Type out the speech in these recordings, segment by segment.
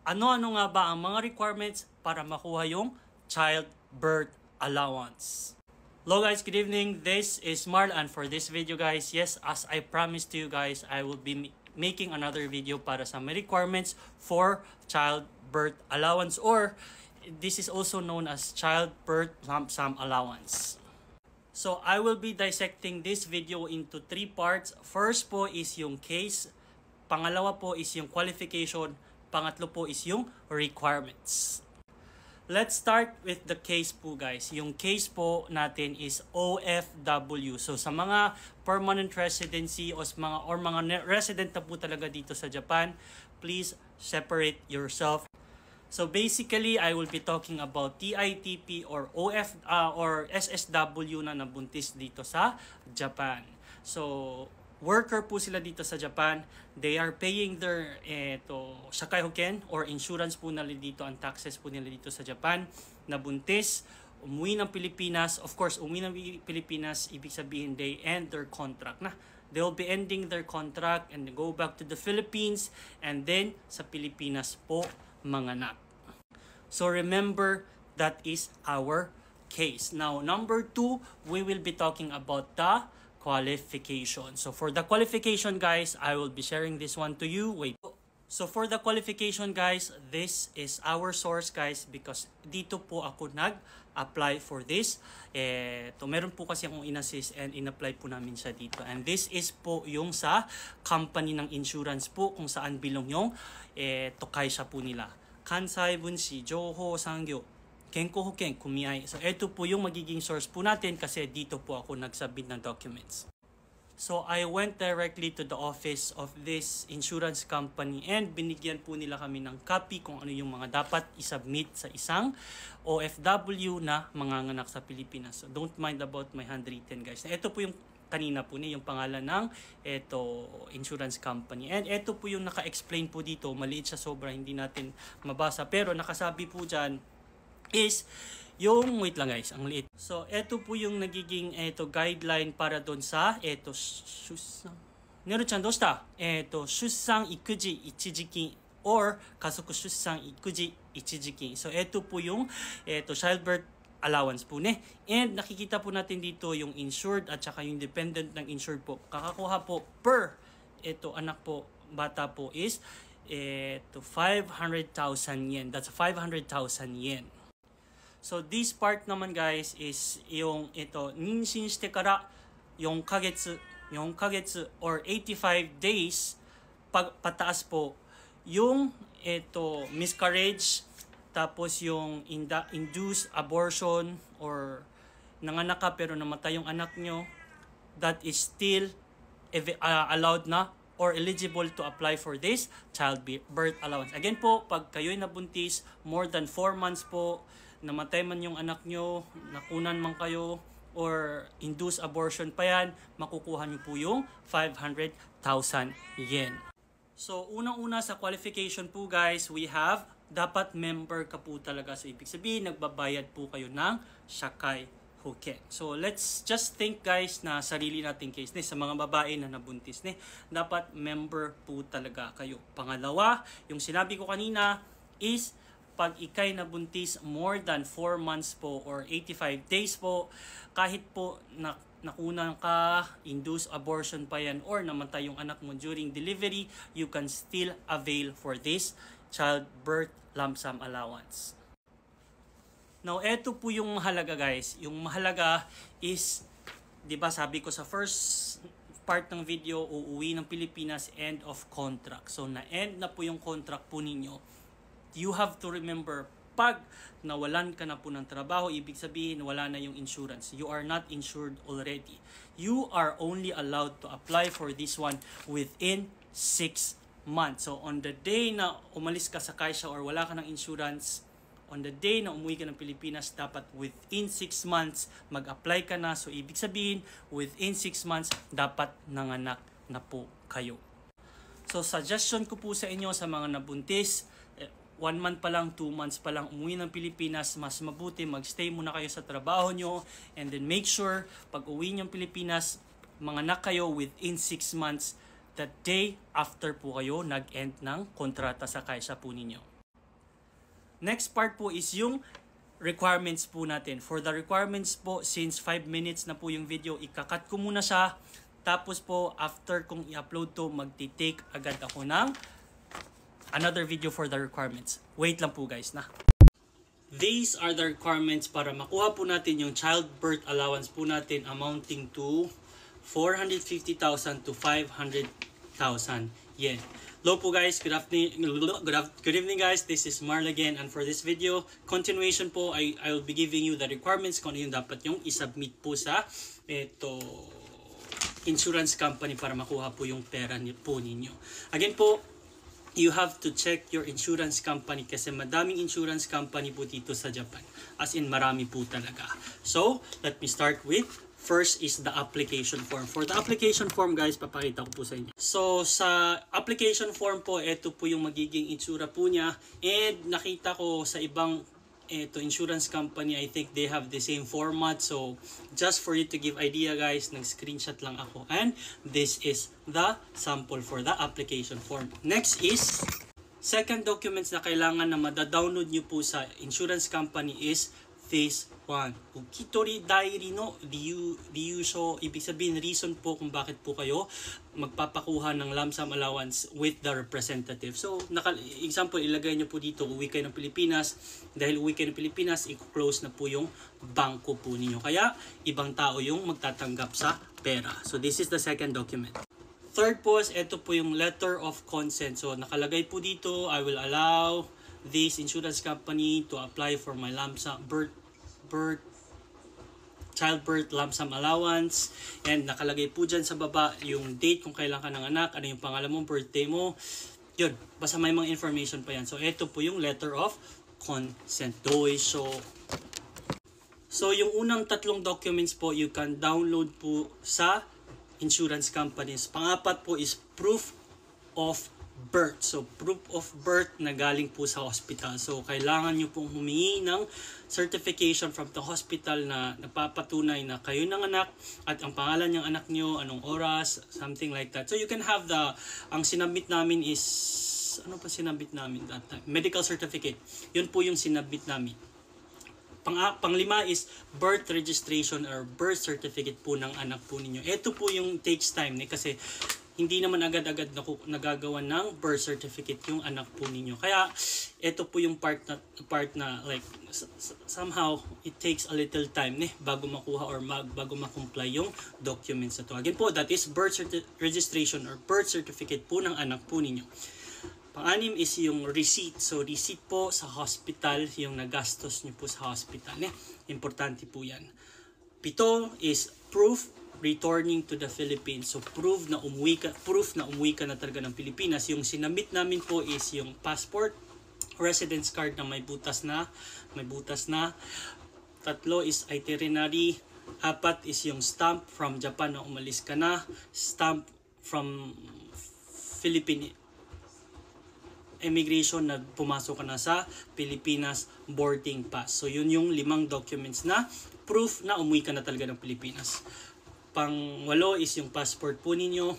ano-ano nga ba ang mga requirements para makuha yung childbirth allowance? Hello guys, good evening. This is Marl, and for this video guys, yes, as I promised to you guys, I will be making another video para sa may requirements for childbirth allowance, or this is also known as childbirth lump sum allowance. So I will be dissecting this video into 3 parts. First po is yung case, pangalawa po is yung qualification, pangatlo po is yung requirements. Let's start with the case po guys. Yung case po natin is OFW. So sa mga permanent residency o mga resident na po talaga dito sa Japan, please separate yourself. So basically, I will be talking about TITP or or SSW na nabuntis dito sa Japan. So worker po sila dito sa Japan. They are paying their Sakai Hoken or insurance po nila dito, ang taxes po nila dito sa Japan. Nabuntis, umuwi ng Pilipinas. Of course, umuwi ng Pilipinas, ibig sabihin they end their contract na. They will be ending their contract and go back to the Philippines, and then sa Pilipinas po manganak. So remember, that is our case. Now, number 2, we will be talking about the qualification. So for the qualification guys, I will be sharing this one to you. Wait. So for the qualification guys, this is our source guys, because dito po ako nag-apply for this. Meron po kasi akong in-assist and in-apply po namin siya dito. And this is po yung sa company ng insurance po kung saan bilong yung Tokaisha po nila. Kansai Bunshi Jouho Sangyo Kenko Hoken Kumiai. So ito po yung magiging source po natin kasi dito po ako nag-submit ng documents. So I went directly to the office of this insurance company and binigyan po nila kami ng copy kung ano yung mga dapat isubmit sa isang OFW na manganganak sa Pilipinas. So don't mind about my handwritten guys. Ito po yung kanina po niya, yung pangalan ng insurance company. And ito po yung naka-explain po dito. Maliit siya sobra, hindi natin mabasa. Pero nakasabi po dyan is yung, wait lang guys, ang liit. So, ito po yung nagiging guideline para doon sa Shussan. Neru-chan, dosta? Shussan ikuji ichijiki or Kasoku Shussan ikuji ichijiki. So, ito po yung childbirth allowance po ne. And nakikita po natin dito yung insured at saka yung dependent ng insured po. Kakakuha po per anak po, bata po is 500,000 yen. That's 500,000 yen. So this part naman guys is yung ninshin shite kara 4 kagetsu or 85 days pataas po yung miscarriage, tapos yung induced abortion or nanganak ka pero namatay yung anak nyo, that is still allowed na or eligible to apply for this childbirth allowance. Again po, pag kayo'y nabuntis, more than 4 months po, namatay man yung anak nyo, nakunan man kayo, or induced abortion pa yan, makukuha nyo po yung 500,000 yen. So, unang-una sa qualification po guys, we have, dapat member ka po talaga. So, ibig sabihin, nagbabayad po kayo ng Sakai Hoken. So, let's just think guys na sarili nating case sa mga babae na nabuntis. Dapat member po talaga kayo. Pangalawa, yung sinabi ko kanina is, pag ikay nabuntis more than 4 months po or 85 days po, kahit po nakunan ka, induced abortion pa yan, or namatay yung anak mo during delivery, you can still avail for this childbirth lump sum allowance. Now, eto po yung mahalaga guys. Yung mahalaga is, di ba sabi ko sa first part ng video, uuwi ng Pilipinas, end of contract. So, na-end na po yung contract po ninyo. You have to remember, pag nawalan ka na po ng trabaho, ibig sabihin wala na yung insurance. You are not insured already. You are only allowed to apply for this one within 6 months. So on the day na umalis ka sa Kaisha or wala ka ng insurance, on the day na umuwi ka ng Pilipinas, dapat within 6 months mag-apply ka na. So ibig sabihin, within 6 months, dapat nanganak na po kayo. So suggestion ko po sa inyo sa mga nabuntis, 1 month pa lang, 2 months pa lang umuwi ng Pilipinas, mas mabuti magstay muna kayo sa trabaho nyo, and then make sure pag uwi nyo ng Pilipinas, manganak kayo within 6 months, the day after po kayo nag-end ng kontrata sa Kaisha po ninyo. Next part po is yung requirements po natin. For the requirements po, since 5 minutes na po yung video, ikakat ko muna siya. Tapos po, after kong i-upload to, magti-take agad ako ng another video for the requirements. Wait lang po guys na. These are the requirements para makuha po natin yung childbirth allowance po natin amounting to 450,000 to 500,000 yen. Hello po guys, good evening guys, this is Marl again, and for this video, continuation po, I will be giving you the requirements kung ano yung dapat yung isubmit po sa insurance company para makuha po yung pera po ninyo. Again po, you have to check your insurance company kasi madaming insurance company po dito sa Japan. As in, marami po talaga. So, let me start with first is the application form. For the application form guys, papakita ko po sa inyo. So, sa application form po, ito po yung magiging itsura po niya. And nakita ko sa ibang insurance company, I think they have the same format. So, just for you to give idea guys, nag-screenshot lang ako. And this is the sample for the application form. Next is, second documents na kailangan na madadownload nyo po sa insurance company is Phase 1. Ukitori diary no liyu so, ibig sabihin reason po kung bakit po kayo magpapakuha ng lump sum allowance with the representative. So, example, ilagay nyo po dito, uwi kayo ng Pilipinas. Dahil uwi kayo ng Pilipinas, i-close na po yung bangko po ninyo. Kaya, ibang tao yung magtatanggap sa pera. So, this is the second document. Third po, ito po yung letter of consent. So, nakalagay po dito, I will allow this insurance company to apply for my lump sum childbirth lump sum allowance, and nakalagay po dyan sa baba yung date kung kailan ka ng anak, ano yung pangalan mo, birthday mo, yun, basta may mga information pa yan. So ito po yung letter of consent. So yung unang tatlong documents po you can download po sa insurance companies. Pangapat po is proof of birth. So, proof of birth na galing po sa hospital. So, kailangan nyo pong humingi ng certification from the hospital na nagpapatunay na kayo ng anak at ang pangalan ng anak nyo, anong oras, something like that. So, you can have ang sinabit namin is, ano pa sinabit namin that time? Medical certificate. Yun po yung sinabit namin. Panglima is birth registration or birth certificate po ng anak po ninyo. Ito po yung takes time kasi hindi naman agad-agad nagagawa ng birth certificate yung anak po ninyo. Kaya, ito po yung part na like, somehow, it takes a little time bago makuha or bago makomply yung documents na to. Again po, that is birth registration or birth certificate po ng anak po ninyo. Pang-anim is yung receipt. So, receipt po sa hospital, yung nagastos nyo po sa hospital. Importante po yan. Pito is proof returning to the Philippines. So, proof na umuwi ka na talaga ng Pilipinas. Yung sinabit namin po is yung passport, residence card na may butas na. Tatlo is itinerary. Apat is yung stamp from Japan na umalis ka na. Stamp from Philippine immigration na pumasok ka na sa Pilipinas boarding pass. So, yun yung 5 documents na proof na umuwi ka na talaga ng Pilipinas. Pang-8 is yung passport po ninyo.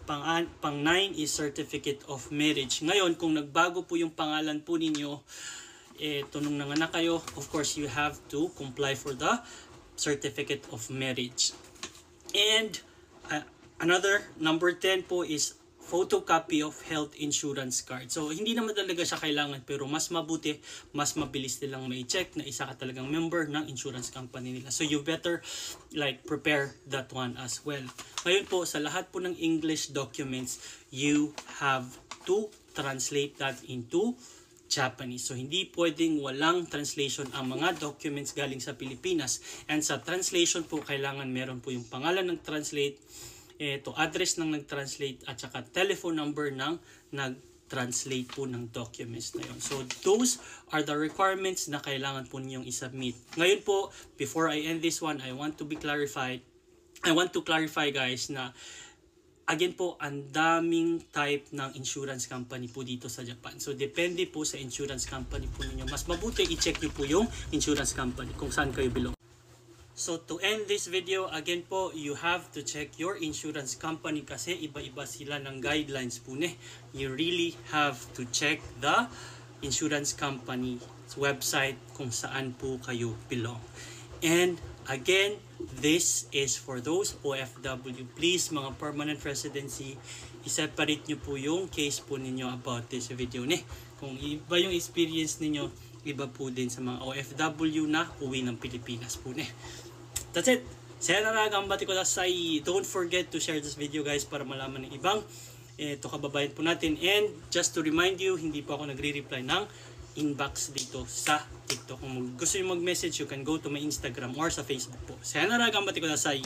Pang-9 is certificate of marriage. Ngayon, kung nagbago po yung pangalan po ninyo, nung nanganak kayo, of course, you have to comply for the certificate of marriage. And another, number 10 po is photocopy of health insurance card. So, hindi naman talaga siya kailangan, pero mas mabuti, mas mabilis nilang may check na isa ka talagang member ng insurance company nila. So, you better prepare that one as well. Ngayon po, sa lahat po ng English documents, you have to translate that into Japanese. So, hindi pwedeng walang translation ang mga documents galing sa Pilipinas. And sa translation po, kailangan meron po yung pangalan ng translate, address ng nag-translate at saka telephone number ng nag-translate po ng documents na yun. So, those are the requirements na kailangan po ninyong isubmit. Ngayon po, before I end this one, I want to clarify guys na again po, ang daming type ng insurance company po dito sa Japan. So, depende po sa insurance company po ninyo. Mas mabuti i-check nyo po yung insurance company kung saan kayo belong. So, to end this video, again po, you have to check your insurance company kasi iba-iba sila ng guidelines po. You really have to check the insurance company website kung saan po kayo belong. And again, this is for those OFW. Please, mga permanent residency, i-separate nyo po yung case po ninyo about this video. Kung iba yung experience ninyo, iba po din sa mga OFW na uwi ng Pilipinas po. That's it. Saya na gambati ko dasay. Don't forget to share this video guys para malaman ng ibang kababayan po natin. And just to remind you, hindi po ako nagre-reply ng inbox dito sa TikTok. Kung gusto nyo mag-message, you can go to my Instagram or sa Facebook po. Saya na gambati ko dasay.